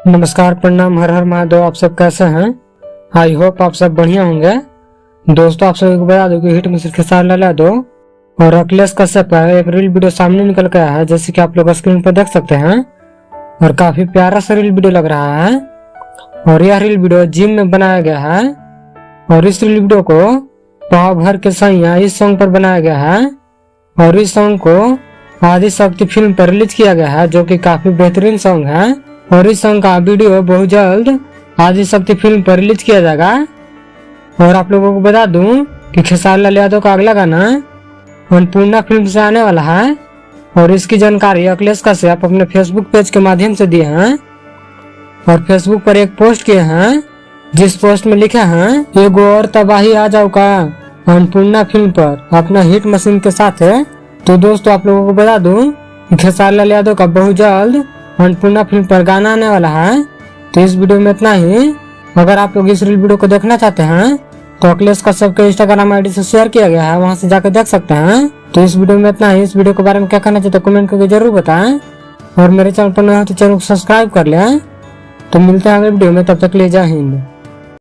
नमस्कार, प्रणाम, हर हर महादेव। आप सब कैसे हैं? आई होप आप सब बढ़िया होंगे। दोस्तों, आप सभी को बता दो कि हिट मिस्टर खेसारी लाल यादव और अखिलेश कश्यप का एक रील वीडियो सामने निकल के आया है, जैसे कि आप लोग स्क्रीन पर देख सकते हैं। और काफी प्यारा सा रील वीडियो लग रहा है। और यह रील वीडियो जिम में बनाया गया है। और इस रील वीडियो को पाव भर के सैया इस सॉन्ग पर बनाया गया है। और इस सॉन्ग को आदि शक्ति फिल्म पर रिलीज किया गया है, जो कि काफी बेहतरीन सॉन्ग है। और इस सॉन्ग का वीडियो बहुत जल्द आदि शक्ति फिल्म पर रिलीज किया जाएगा। और आप लोगों को बता दूं कि खेसारी लाल यादव का अगला गाना अन्नपूर्णा फिल्म से आने वाला है। और इसकी जानकारी अखिलेश कश्यप अपने फेसबुक पेज के माध्यम से दिए हैं। और फेसबुक पर एक पोस्ट किए हैं, जिस पोस्ट में लिखे हैं, एगो और तबाही आ जाओ का अन्नपूर्णा फिल्म पर अपना हिट मशीन के साथ है। तो दोस्तों, आप लोगों को बता दूं कि खेसारी लाल यादव का बहुत जल्द अन्नपूर्णा फिल्म पर गाना आने वाला है। तो इस वीडियो में इतना ही। अगर आप लोग इस रील वीडियो को देखना चाहते हैं तो अखिलेश कश्यप के इंस्टाग्राम आईडी से शेयर किया गया है, वहां से जाकर देख सकते हैं। तो इस वीडियो में इतना ही। इस वीडियो के बारे में क्या कहना चाहते हैं कमेंट करके जरूर बताएं। और मेरे चैनल पर नए हो तो चैनल को सब्सक्राइब कर लें। तो मिलते हैं अगले वीडियो में, तब तक ले जय हिंद।